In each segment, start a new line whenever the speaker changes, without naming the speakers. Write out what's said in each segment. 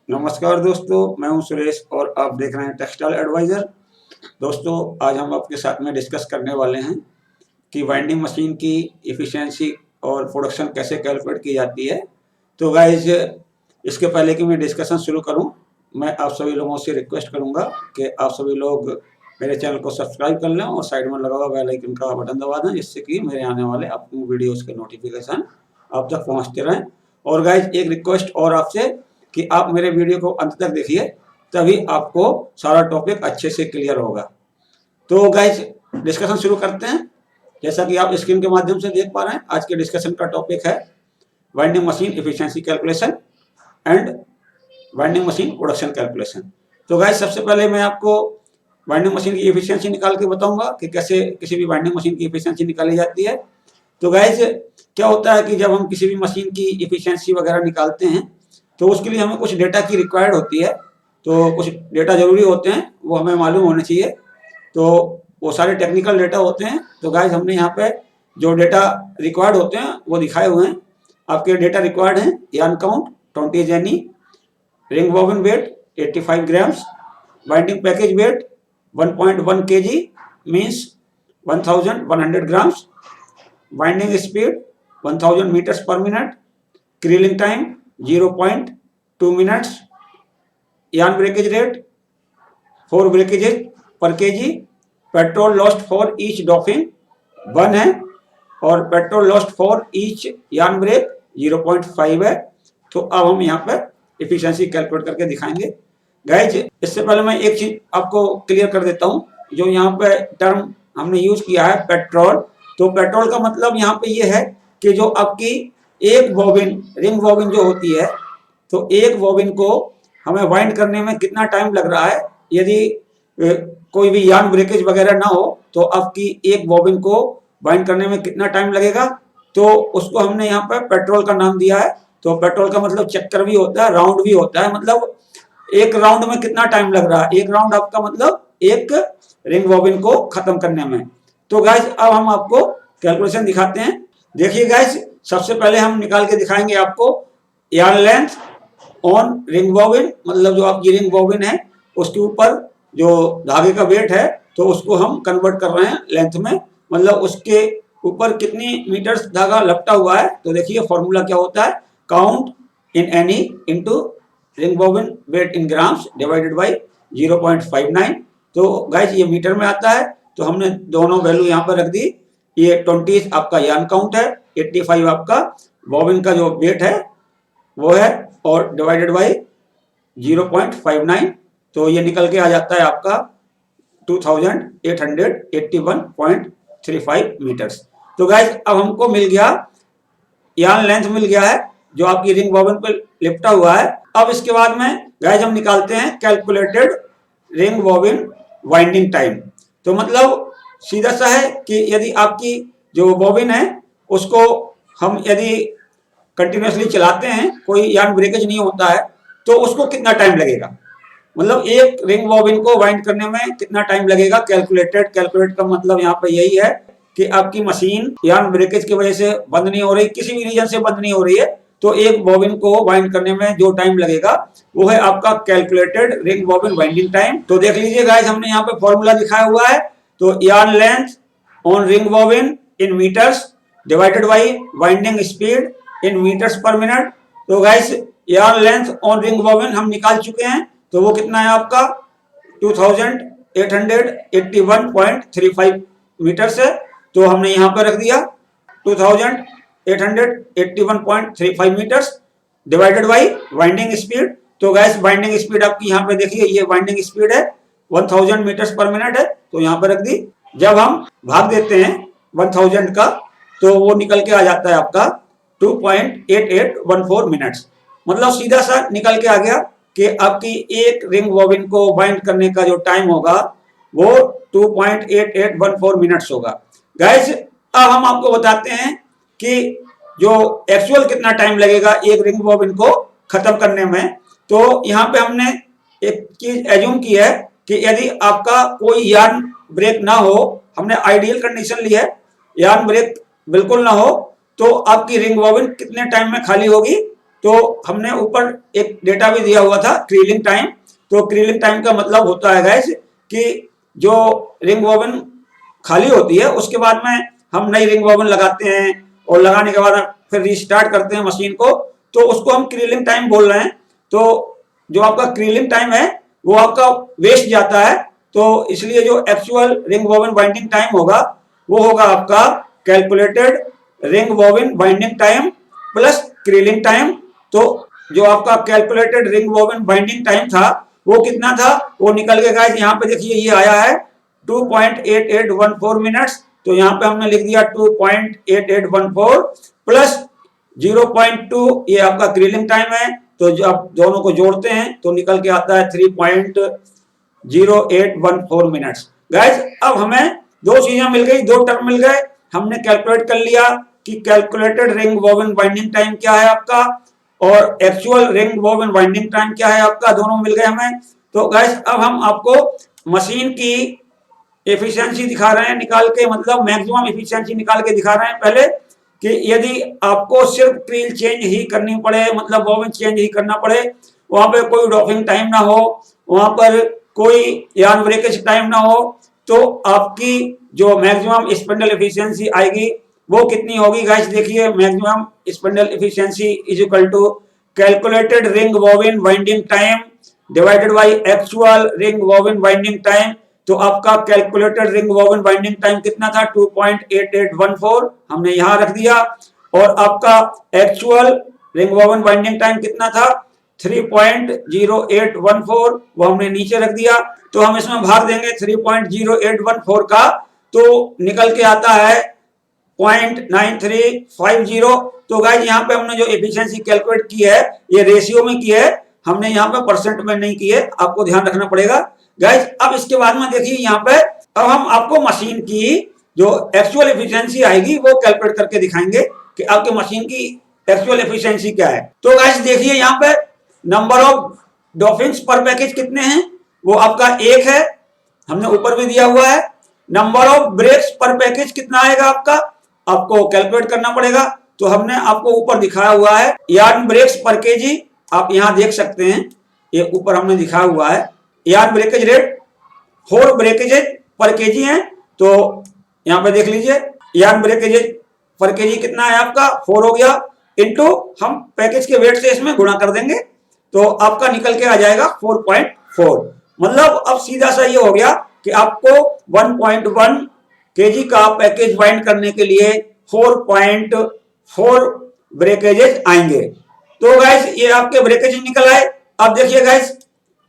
नमस्कार दोस्तों, मैं हूं सुरेश और आप देख रहे हैं टेक्सटाइल एडवाइज़र। दोस्तों, आज हम आपके साथ में डिस्कस करने वाले हैं कि वाइंडिंग मशीन की एफिशिएंसी और प्रोडक्शन कैसे कैलकुलेट की जाती है। तो गाइस, इसके पहले कि मैं डिस्कशन शुरू करूं, मैं आप सभी लोगों से रिक्वेस्ट करूंगा कि आप सभी लोग मेरे चैनल को सब्सक्राइब कर लें और साइड में लगा हुआ बेल आइकन का बटन दबा दें, जिससे कि मेरे आने वाले अपनी वीडियोस के नोटिफिकेशन आप तक पहुंचते रहें। और गाइस, एक रिक्वेस्ट और आपसे कि आप मेरे वीडियो को अंत तक देखिए, तभी आपको सारा टॉपिक अच्छे से क्लियर होगा। तो गाइस, डिस्कशन शुरू करते हैं। जैसा कि आप स्क्रीन के माध्यम से देख पा रहे हैं, आज के डिस्कशन का टॉपिक है winding machine efficiency calculation and winding machine production calculation. तो गाइस, सबसे पहले मैं आपको वाइंडिंग मशीन की एफिशिएंसी निकाल के बताऊंगा कि कैसे किसी भी वाइंडिंग मशीन की एफिशिएंसी निकाली जाती है। तो गाइस, क्या होता है कि जब हम किसी भी मशीन की एफिशिएंसी वगैरह निकालते हैं तो उसके लिए हमें कुछ डेटा की रिक्वायर्ड होती है। तो कुछ डेटा जरूरी होते हैं, वो हमें मालूम होने चाहिए। तो वो सारे टेक्निकल डेटा होते हैं। तो गाइस, हमने यहाँ पे जो डेटा रिक्वायर्ड होते हैं वो दिखाए हुए हैं। आपके डेटा रिक्वायर्ड हैं: यार्न काउंट 20 जेनी, ring bobbin weight 85 grams, binding package weight 1.1 kg means 1100 grams, binding speed 1000 metres per minute, creeling time 0.2 minutes, yarn breakage rate 4 breakages per KG, petrol lost for each doffing 1 है और petrol lost for each yarn break 0.5 है। तो अब हम यहाँ पर efficiency calculate करके दिखाएंगे। गाइज, इससे पहले मैं एक चीज आपको क्लियर कर देता हूँ। जो यहाँ पे टर्म हमने यूज किया है पेट्रोल, तो पेट्रोल का मतलब यहाँ पे ये है कि जो आपकी एक बॉबिन, रिंग बॉबिन जो होती है, तो एक बॉबिन को हमें वाइंड करने में कितना टाइम लग रहा है। यदि कोई भी यार्न ब्रेकेज वगैरह ना हो तो आपकी एक बॉबिन को वाइंड करने में कितना टाइम लगेगा, तो उसको हमने यहाँ पर पेट्रोल का नाम दिया है। तो पेट्रोल का मतलब चक्कर भी होता है, राउंड भी होता है, मतलब एक राउंड में कितना टाइम लग रहा है। एक राउंड आपका मतलब एक रिंग बॉबिन को खत्म करने में। तो गाइस, अब हम आपको कैलकुलेशन दिखाते हैं। देखिए गाइस, सबसे पहले हम निकाल के दिखाएंगे आपको yarn length on ring bobbin, मतलब जो आपकी रिंग बॉबिन है उसके ऊपर जो धागे का वेट है, तो उसको हम कन्वर्ट कर रहे हैं लेंथ में, मतलब उसके ऊपर कितनी मीटर्स धागा लपटा हुआ है। तो देखिए फॉर्मूला क्या होता है: count in Ne into ring bobbin weight in grams divided by 0.59। तो गाइस, ये मीटर में आता है, तो हमने दोनों वैल्यू यहाँ पर रख दी। ये 20 आपका यार्न काउंट है, 85 आपका बॉबिन का जो वेट है वो है, और डिवाइडेड बाई 0.59। तो ये निकल के आ जाता है आपका 2881.35 मीटर्स। तो गाइस, अब हमको मिल गया यार्न लेंथ, मिल गया है जो आपकी रिंग बॉबिन पर लिपटा हुआ है। अब इसके बाद में गाइस हम निकालते हैं calculated ring bobbin winding time. तो मतलब सीधा सा है कि यदि आपकी जो बॉबिन है उसको हम यदि कंटिन्यूसली चलाते हैं, कोई यार्न ब्रेकेज नहीं होता है, तो उसको कितना टाइम लगेगा, मतलब एक रिंग बॉबिन को वाइंड करने में कितना टाइम लगेगा। कैलकुलेटेड, कैलकुलेट का मतलब यहाँ पे यही है कि आपकी मशीन यार्न ब्रेकेज की वजह से बंद नहीं हो रही, किसी भी रीजन से बंद नहीं हो रही है, तो एक बॉबिन को वाइंड करने में जो टाइम लगेगा वो है आपका calculated ring bobbin winding time. तो देख लीजिए गाइस, हमने यहाँ पे फॉर्मूला दिखाया हुआ है। तो yarn length on ring bobbin in metres divided by winding speed in metres per minute. तो guys, yarn length on ring bobbin हम निकाल चुके हैं, तो वो कितना है आपका 2881.35 मीटर से। तो हमने यहाँ पर रख दिया 2881.35 metres divided by winding speed. तो गैस, वाइंडिंग स्पीड आपकी यहाँ पे देखिए, ये वाइंडिंग स्पीड है 1000 मीटर्स पर मिनट है, तो यहाँ पर रख दी। जब हम भाग देते हैं 1000 का, तो वो निकल के आ जाता है आपका 2.8814 मिनट्स। मतलब सीधा सा निकल के आ गया कि आपकी एक रिंग बॉबिन को वाइंड करने का जो टाइम होगा वो 2.8814 मिनट्स होगा। गाइस, अब हम आपको बताते हैं कि जो एक्चुअल कितना टाइम लगेगा एक रिंग बॉबिन को खत्म करने में। तो यहाँ पे हमने एक चीज एज्यूम की है कि यदि आपका कोई यार्न ब्रेक ना हो, हमने आइडियल कंडीशन ली है, यार्न ब्रेक बिल्कुल ना हो, तो आपकी रिंग बॉबिन कितने टाइम में खाली होगी। तो हमने ऊपर एक डेटा भी दिया हुआ था क्रीलिंग टाइम। तो क्रीलिंग टाइम का मतलब होता है गाइस कि जो रिंग वोवन खाली होती है उसके बाद में हम नई रिंग वोवन लगाते हैं और लगाने के बाद फिर रिस्टार्ट करते हैं मशीन को, तो उसको हम क्रीलिंग टाइम बोल रहे हैं। तो जो आपका क्रीलिंग टाइम है वो आपका वेस्ट जाता है, तो इसलिए जो actual ring woven binding time होगा वो होगा आपका calculated ring woven binding time plus creeling time. तो जो आपका calculated ring woven binding time था वो कितना था, वो निकल के गाइस यहाँ पे देखिए ये आया है 2.8814 मिनट्स। तो यहाँ पे हमने लिख दिया 2.8814 प्लस 0.2 ये आपका क्रीलिंग टाइम है। तो जब आप दोनों को जोड़ते हैं तो निकल के आता है 3.0814 मिनट्स। गाइस अब हमें दो चीजें मिल गई, दो टर्म मिल गए। हमने कैलकुलेट कर लिया कि calculated ring woven binding time क्या है आपका और actual ring woven binding time क्या है आपका, दोनों मिल गए हमें। तो गाइस अब हम आपको मशीन की एफिशिएंसी दिखा रहे हैं निकाल के, मतलब मैक्सिमम एफिशिएंसी निकाल के दिखा रहे हैं पहले कि यदि आपको सिर्फ क्रील चेंज ही करनी पड़े, मतलब वोवन चेंज ही करना पड़े, वहां पे कोई डॉकिंग टाइम ना हो, वहां पर कोई यार्न ब्रेकेज टाइम ना हो, तो आपकी जो मैक्सिमम स्पिंडल एफिशिएंसी आएगी वो कितनी होगी गाइस। देखिए maximum spindle efficiency is equal to calculated ring woven binding time divided by actual ring woven binding time. तो आपका calculated ring woven binding time कितना था 2.8814 हमने यहां रख दिया, और आपका actual ring woven binding time कितना था 3.0814 वो हमने नीचे रख दिया। तो हम इसमें भाग देंगे 3.0814 का, तो निकल के आता है 0.9350। तो गाइस यहाँ पे हमने जो एफिशिएंसी कैलकुलेट की है ये रेशियो में की है, हमने यहाँ पे परसेंट में नहीं की है, आपको ध्यान रखना पड़ेगा गाइस। अब इसके बाद में देखिए यहाँ पे अब हम आपको मशीन की जो एक्चुअल एफिशिएंसी आएगी वो कैलकुलेट करके दिखाएंगे कि आपके मशीन की एक्चुअल एफिशिएंसी क्या है। तो गाइस देखिए यहाँ पे नंबर ऑफ डॉफिन्स पर पैकेज कितने हैं, वो आपका 1 है, हमने ऊपर भी दिया हुआ है। Number of breaks per package कितना आएगा आपका, आपको कैलकुलेट करना पड़ेगा। तो हमने आपको ऊपर दिखाया हुआ है यार्न ब्रेक्स पर केजी, आप यहां देख सकते हैं ये ऊपर हमने दिखाया हुआ है yarn breakage rate 4 breakages per KG है। तो यहाँ पे देख लीजिए यार्न ब्रेकेजेज पर केजी कितना है आपका 4 हो गया, इनटू हम पैकेज के वेट से इसमें गुणा कर देंगे तो आपका निकल के आ जाएगा 4.4। मतलब अब सीधा सा ये हो गया कि आपको 1.1 केजी का पैकेज बाइंड करने के लिए 4.4 ब्रेकेजेज आएंगे। तो गाइस ये आपके ब्रेकेज निकल आए। अब देखिए गाइस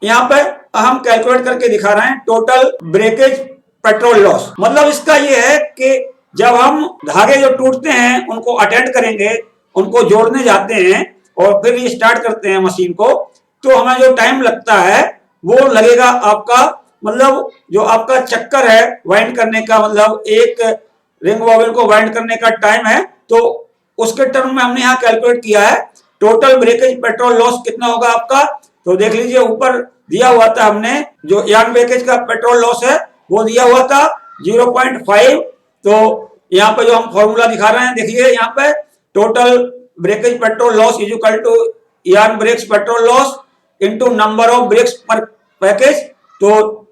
यहाँ पे हम कैलकुलेट करके दिखा रहे हैं टोटल ब्रेकेज पेट्रोल लॉस। मतलब इसका ये है कि जब हम धागे जो टूटते हैं उनको अटेंड करेंगे, उनको जोड़ने जाते हैं और फिर रिस्टार्ट करते हैं मशीन को, तो हमें जो टाइम लगता है वो लगेगा आपका, मतलब जो आपका चक्कर है वाइंड करने का, मतलब एक रिंग वोवन को वाइंड करने का टाइम है, तो उसके टर्म में हमने यहाँ कैलकुलेट किया है टोटल ब्रेकेज पेट्रोल लॉस कितना होगा आपका। तो देख लीजिए ऊपर दिया हुआ था हमने जो यार्न ब्रेकेज का पेट्रोल लॉस है वो दिया हुआ था 0.5। तो यहाँ पे जो हम फॉर्मूला दिखा रहे हैं देखिए यहाँ पे total breakage patrol loss is equal to yarn breaks patrol loss into number of breaks per package. तो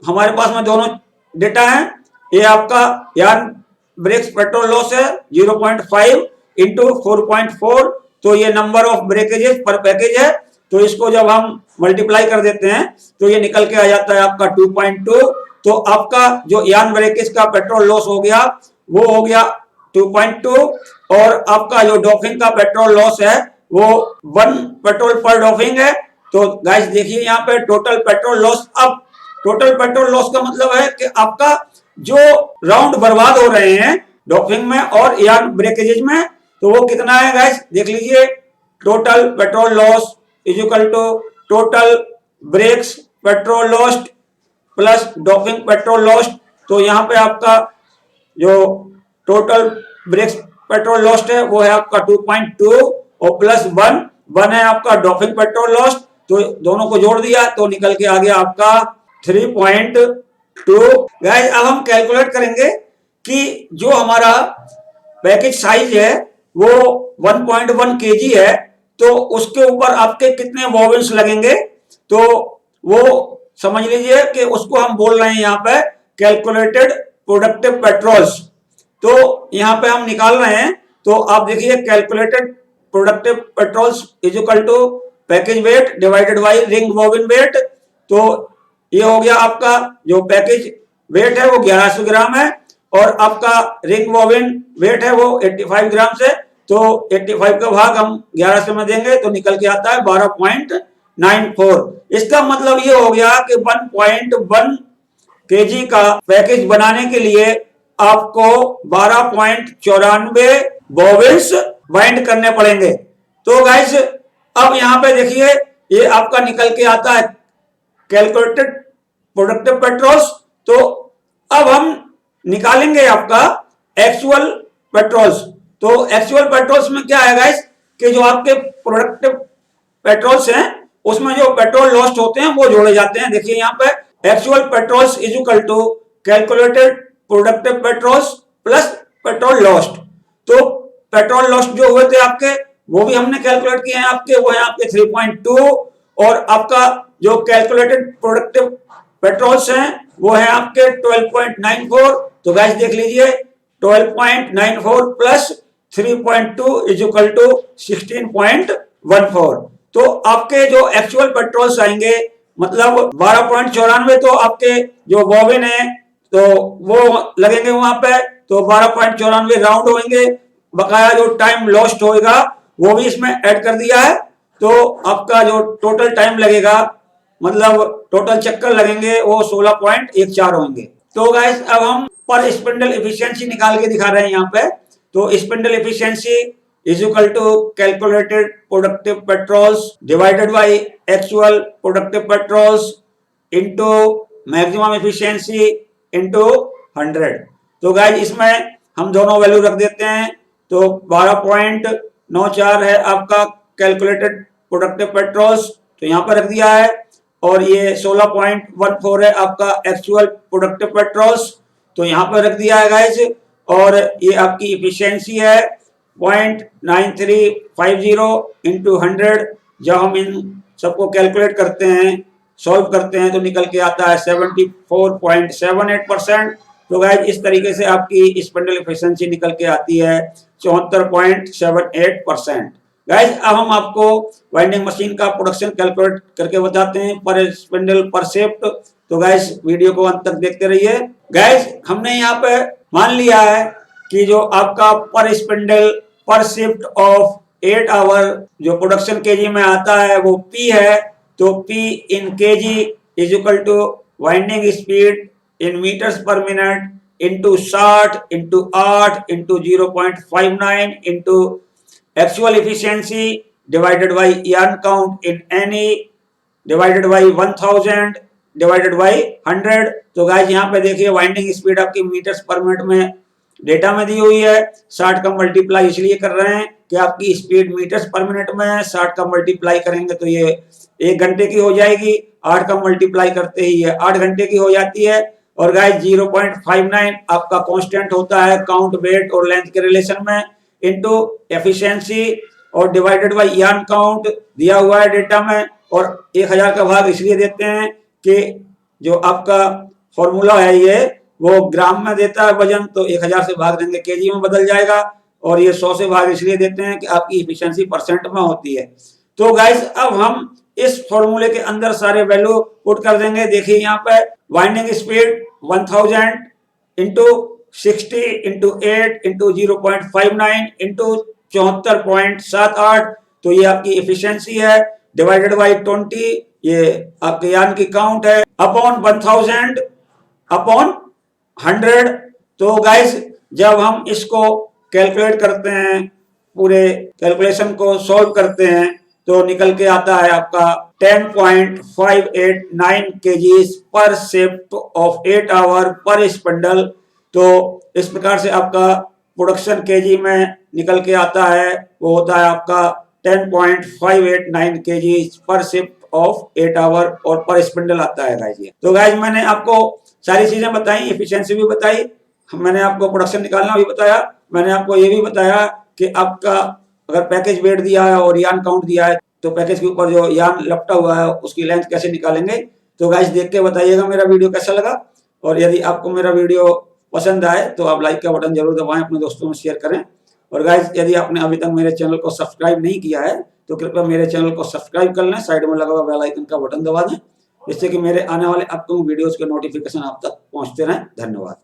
हमारे पास में दोनों डेटा है, ये आपका यार्न ब्रेक्स पेट्रोल लॉस है 0.5 इंटू 4.4, तो ये नंबर ऑफ ब्रेकेजेस पर पैकेज है। तो इसको जब हम मल्टीप्लाई कर देते हैं तो ये निकल के आ जाता है आपका 2.2। तो आपका जो यार्न ब्रेकेज का पेट्रोल लॉस हो गया वो हो गया 2.2, और आपका जो डॉफिंग का पेट्रोल लॉस है वो 1 पेट्रोल पर डॉफिंग है। तो गाइस देखिए यहाँ पे टोटल पेट्रोल लॉस, अब टोटल पेट्रोल लॉस का मतलब है कि आपका जो राउंड बर्बाद हो रहे हैं डॉफिंग में और यार्न ब्रेकेजेज में, तो वो कितना है गाइस देख लीजिए total patrol loss is equal to total breaks patrol lost plus doffing patrol lost. तो यहाँ पे आपका जो टोटल ब्रेक्स पेट्रोल लॉस्ट है वो है आपका 2.2 और प्लस 1 है आपका डॉफिंग पेट्रोल लॉस्ट। तो दोनों को जोड़ दिया तो निकल के आ गया आपका 3.2। गाइस अब हम कैलकुलेट करेंगे कि जो हमारा पैकेज साइज है वो 1.1 केजी है, तो उसके ऊपर आपके कितने वॉवेल्स लगेंगे, तो वो समझ लीजिए कि उसको हम बोल रहे हैं यहाँ पे कैलकुलेटेड प्रोडक्टिव पेट्रोल्स। तो यहाँ पे हम निकाल रहे हैं, तो आप देखिए calculated productive patrols is equal to package weight divided by ring bobbin weight. तो ये हो गया आपका जो पैकेज वेट है वो 1100 ग्राम है, और आपका रिंग बॉबिन वेट है वो 85 ग्राम से। तो 85 का भाग हम 11 से में देंगे तो निकल के आता है 12.94। इसका मतलब ये हो गया कि 1.1 केजी का पैकेज बनाने के लिए आपको 12.94 बॉबिन्स बाइंड करने पड़ेंगे। तो गाइस अब यहां पे देखिए ये आपका निकल के आता है कैलकुलेटेड प्रोडक्टिव पेट्रोल्स। तो अब हम निकालेंगे आपका एक्चुअल पेट्रोल्स। तो एक्चुअल पेट्रोल्स में क्या है गाइस कि जो आपके प्रोडक्टिव पेट्रोल्स हैं उसमें जो पेट्रोल लॉस्ट होते हैं वो जोड़े जाते हैं। देखिए यहाँ पे actual patrols is equal to calculated productive patrols plus patrol lost. तो पेट्रोल लॉस्ट जो हुए थे आपके वो भी हमने कैलकुलेट किए हैं आपके, वो है आपके 3.2, और आपका जो कैलकुलेटेड प्रोडक्टिव पेट्रोल्स हैं वो है आपके 12.94। तो गाइस देख लीजिए 12.94 प्लस 3.2 इज इक्वल टू 16.14। तो आपके जो एक्चुअल पेट्रोल्स आएंगे मतलब 12.94, तो आपके जो बॉबिन है तो वो लगेंगे वहां पे, तो 12.94 राउंड होंगे। बकाया जो टाइम लॉस्ट होएगा वो भी इसमें ऐड कर दिया है। तो आपका जो टोटल टाइम लगेगा मतलब टोटल चक्कर लगेंगे वो 16.14 होंगे। तो गाइस अब हम पर स्पिंडल एफिशिएंसी निकाल के दिखा रहे हैं यहाँ पे। तो spindle efficiency is equal to calculated productive patrols divided by actual productive patrols into maximum efficiency into 100। तो गाइस इसमें हम दोनों वैल्यू रख देते हैं। तो 12.94 है आपका कैलकुलेटेड प्रोडक्टिव पेट्रोल्स, तो यहाँ पर रख दिया है, और ये 16.14 है आपका एक्चुअल प्रोडक्टिव पेट्रोल्स, तो यहाँ पर रख दिया है गाइस। और ये आपकी इफिशियंसी है 0.9350 इंटू 100। जब हम इन सबको कैलकुलेट करते हैं सॉल्व करते हैं तो निकल के आता है 74.78%। तो गाइस इस तरीके से आपकी स्पिंडल एफिशिएंसी निकल के आती है 74.78%। गाइस अब हम आपको वाइंडिंग मशीन का प्रोडक्शन कैलकुलेट करके बताते हैं पर स्पिंडल पर शिफ्ट। तो गाइस वीडियो को अंत तक देखते रहिए। गाइस हमने यहाँ पे मान लिया है कि जो आपका per spindle per shift of 8 hour जो प्रोडक्शन केजी में आता है वो P है। तो P in KG is equal to winding speed in metres per minute into 60 into 8 into 0.59 into actual efficiency divided by yarn count in Ne divided by 1000 divided by 100। तो guys यहाँ पे देखिए वाइंडिंग स्पीड आपकी metres per minute में data में दी हुई है। 60 का मल्टीप्लाई इसलिए कर रहे हैं कि आपकी स्पीड मीटर्स पर मिनट में है, 60 का मल्टीप्लाई करेंगे तो ये 1 घंटे की हो जाएगी, 8 का मल्टीप्लाई करते ही ये 8 घंटे की हो जाती है। और गाइस 0.59 आपका कांस्टेंट होता है काउंट वेट और लेंथ के रिलेशन में इनटू एफिशिएंसी और डिवाइडेड बाय yarn काउंट दिया हुआ है डेटा में। और 1000 का भाग इसलिए देते हैं कि जो आपका फॉर्मूला है ये वो ग्राम में देता है वजन, तो 1000 से भाग देंगे केजी में बदल जाएगा। और ये 100 से भाग इसलिए देते हैं कि आपकी एफिशिएंसी परसेंट में होती है। तो गाइस अब हम इस फॉर्मूले के अंदर सारे वैल्यू पुट कर देंगे। देखिए यहाँ पे winding speed 1000 into 60 into 8 into 0.59 into 74.78, तो ये आपकी एफिशिएंसी है डिवाइडेड बाई 20, ये आपके यान की काउंट है अपॉन 1000 अपॉन 100। तो गाइस जब हम इसको कैलकुलेट करते हैं पूरे कैलकुलेशन को सॉल्व करते हैं तो निकल के आता है आपका 10.589 केजीज पर शिफ्ट ऑफ 8 आवर पर स्पिंडल। तो इस प्रकार से आपका प्रोडक्शन केजी में निकल के आता है वो होता है आपका 10.589 केजीज पर शिफ्ट ऑफ 8 आवर और पर स्पिंडल आता है गाइस। तो गाइस मैंने आपको सारी चीजें बताई, एफिशिएंसी भी बताई, मैंने आपको प्रोडक्शन निकालना भी बताया, मैंने आपको ये भी बताया कि आपका अगर पैकेज वेट दिया है और यान काउंट दिया है तो पैकेज के ऊपर जो यान लपटा हुआ है उसकी लेंथ कैसे निकालेंगे। तो गाइस देख के बताइएगा मेरा वीडियो कैसा लगा, और यदि आपको मेरा वीडियो पसंद आए तो आप लाइक का बटन जरूर दबाएं, अपने दोस्तों में शेयर करें। और गाइस यदि आपने अभी तक मेरे चैनल को सब्सक्राइब नहीं किया है तो कृपया मेरे चैनल को सब्सक्राइब कर लें, साइड में लगा हुआ बेल आइकन का बटन दबा दें, जिससे कि मेरे आने वाले अपकमिंग वीडियोस के नोटिफिकेशन आप तक पहुंचते रहें। धन्यवाद।